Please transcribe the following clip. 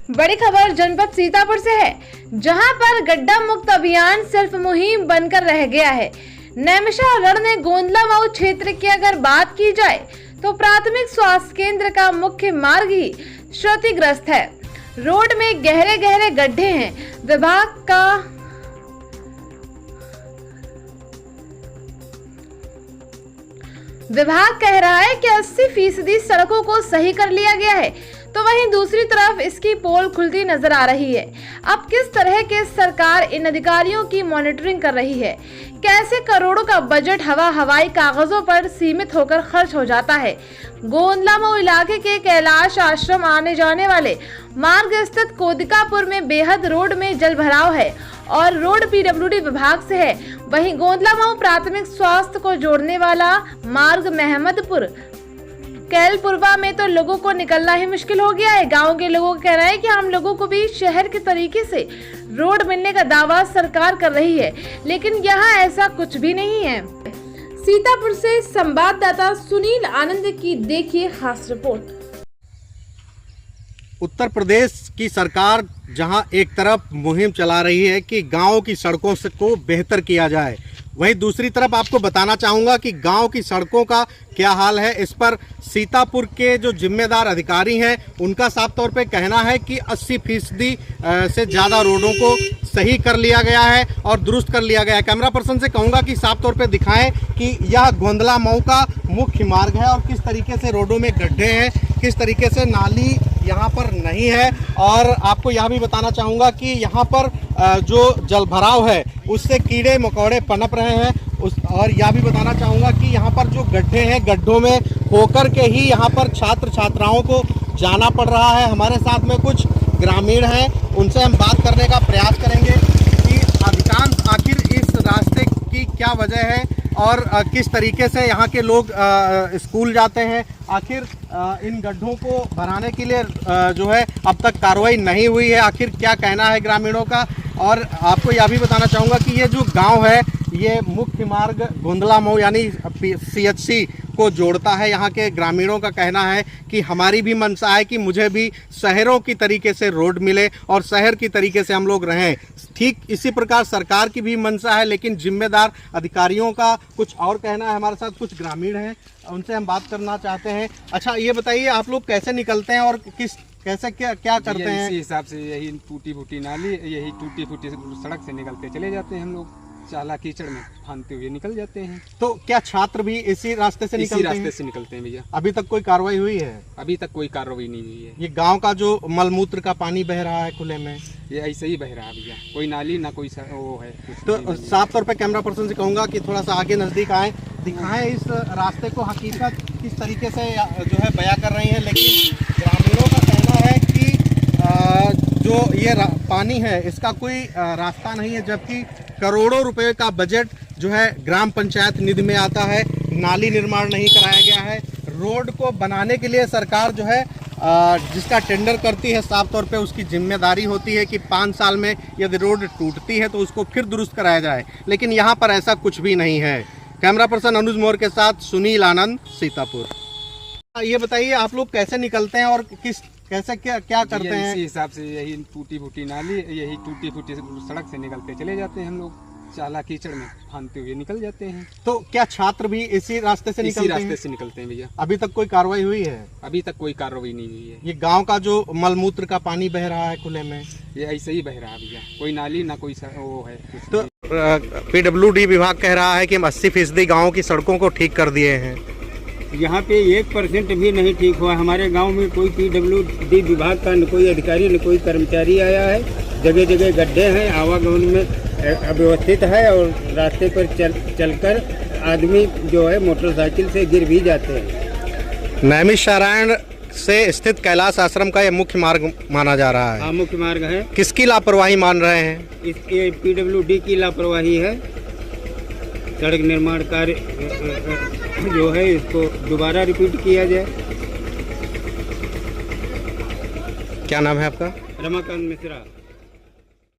बड़ी खबर जनपद सीतापुर से है, जहां पर गड्ढा मुक्त अभियान सिर्फ मुहिम बनकर रह गया है। नैमिषारण्य ने गोंदला मऊ क्षेत्र की अगर बात की जाए तो प्राथमिक स्वास्थ्य केंद्र का मुख्य मार्ग ही क्षतिग्रस्त है। रोड में गहरे गहरे गड्ढे हैं। विभाग कह रहा है कि 80% सड़कों को सही कर लिया गया है, तो वहीं दूसरी तरफ इसकी पोल खुलती नजर आ रही है। अब किस तरह के सरकार इन अधिकारियों की मॉनिटरिंग कर रही है? कैसे करोड़ों का बजट हवाई कागजों पर सीमित होकर खर्च हो जाता है? गोंदला मऊ इलाके के कैलाश आश्रम आने जाने वाले मार्ग स्थित कोदिकापुर में बेहद रोड में जल भराव है और रोड पीडब्ल्यूडी विभाग से है। वहीं गोंदला मऊ प्राथमिक स्वास्थ्य को जोड़ने वाला मार्ग महमदपुर कैलपुरवा में तो लोगों को निकलना ही मुश्किल हो गया है। गांव के लोगों का कहना है कि हम लोगों को भी शहर के तरीके से रोड मिलने का दावा सरकार कर रही है, लेकिन यहाँ ऐसा कुछ भी नहीं है। सीतापुर से संवाददाता सुनील आनंद की देखिए खास रिपोर्ट। उत्तर प्रदेश की सरकार जहां एक तरफ मुहिम चला रही है कि गांव की सड़कों को बेहतर किया जाए, वहीं दूसरी तरफ आपको बताना चाहूँगा कि गांव की सड़कों का क्या हाल है। इस पर सीतापुर के जो जिम्मेदार अधिकारी हैं उनका साफ तौर पे कहना है कि 80% से ज़्यादा रोडों को सही कर लिया गया है और दुरुस्त कर लिया गया है। कैमरा पर्सन से कहूँगा कि साफ तौर पे दिखाएं कि यह गोंदला मऊ का मुख्य मार्ग है और किस तरीके से रोडों में गड्ढे हैं, किस तरीके से नाली यहाँ पर नहीं है। और आपको यह भी बताना चाहूँगा कि यहाँ पर जो जलभराव है उससे कीड़े मकोड़े पनप रहे हैं और यह भी बताना चाहूँगा कि यहाँ पर जो गड्ढे हैं, गड्ढों में होकर के ही यहाँ पर छात्र छात्राओं को जाना पड़ रहा है। हमारे साथ में कुछ ग्रामीण हैं, उनसे हम बात करने का प्रयास करेंगे कि अधिकांश आखिर इस रास्ते की क्या वजह है और किस तरीके से यहाँ के लोग स्कूल जाते हैं। आखिर इन गड्ढों को भराने के लिए जो है अब तक कार्रवाई नहीं हुई है। आखिर क्या कहना है ग्रामीणों का। और आपको यह भी बताना चाहूँगा कि ये जो गांव है ये मुख्य मार्ग गोंदला मऊ यानी CHC को जोड़ता है। यहाँ के ग्रामीणों का कहना है कि हमारी भी मंशा है कि मुझे भी शहरों की तरीके से रोड मिले और शहर की तरीके से हम लोग रहें। ठीक इसी प्रकार सरकार की भी मंशा है, लेकिन जिम्मेदार अधिकारियों का कुछ और कहना है। हमारे साथ कुछ ग्रामीण हैं, उनसे हम बात करना चाहते हैं। अच्छा, ये बताइए आप लोग कैसे निकलते हैं और कैसे क्या करते हैं? इसी हिसाब से यही टूटी फूटी नाली, यही टूटी फूटी सड़क से निकलते चले जाते हैं हम लोग। चाला कीचड़ में फांदते हुए निकल जाते हैं। तो क्या छात्र भी इसी रास्ते से निकलते हैं? इसी रास्ते से निकलते हैं भैया। अभी तक कोई कार्रवाई हुई है? अभी तक कोई कार्रवाई नहीं हुई है। ये गांव का जो मलमूत्र का पानी बह रहा है खुले में, ये ऐसे ही बह रहा है भैया। कोई नाली ना कोई वो है। तो साफ तौर पे कैमरा पर्सन से कहूँगा कि थोड़ा सा आगे नज़दीक आए, दिखाएं इस रास्ते को हकीकत किस तरीके से जो है बयां कर रही है। लेकिन ग्रामीणों का कहना है कि जो ये पानी है इसका कोई रास्ता नहीं है, जबकि करोड़ों रुपए का बजट जो है ग्राम पंचायत निधि में आता है। नाली निर्माण नहीं कराया गया है। रोड को बनाने के लिए सरकार जो है जिसका टेंडर करती है, साफ तौर पे उसकी जिम्मेदारी होती है कि 5 साल में यदि रोड टूटती है तो उसको फिर दुरुस्त कराया जाए, लेकिन यहाँ पर ऐसा कुछ भी नहीं है। कैमरा पर्सन अनुज मोर के साथ सुनील आनंद, सीतापुर। ये बताइए आप लोग कैसे निकलते हैं और कैसे क्या करते हैं? इसी हिसाब से यही टूटी फूटी नाली, यही टूटी फूटी सड़क से निकलते चले जाते हैं हम लोग। चाला कीचड़ में फांदते हुए निकल जाते हैं। तो क्या छात्र भी इसी रास्ते से निकलते हैं? इसी रास्ते से निकलते हैं भैया। अभी तक कोई कार्रवाई हुई है? अभी तक कोई कार्रवाई नहीं हुई है। ये गांव का जो मलमूत्र का पानी बह रहा है खुले में, ये ऐसे ही बह रहा है भैया। कोई नाली ना कोई वो है। तो PWD विभाग कह रहा है कि हम 80% गाँव की सड़कों को ठीक कर दिए हैं। यहाँ पे 1% भी नहीं ठीक हुआ। हमारे गांव में कोई PWD विभाग का न कोई अधिकारी न कोई कर्मचारी आया है। जगह जगह गड्ढे हैं, आवागमन में अव्यवस्थित है और रास्ते पर चलकर आदमी जो है मोटरसाइकिल से गिर भी जाते हैं। नैमिषारण्य से स्थित कैलाश आश्रम का यह मुख्य मार्ग माना जा रहा है। हाँ, मुख्य मार्ग है। किसकी लापरवाही मान रहे हैं? इसके PWD की लापरवाही है। सड़क निर्माण कार्य जो है इसको दोबारा रिपीट किया जाए। क्या नाम है आपका? रमाकांत मिश्रा।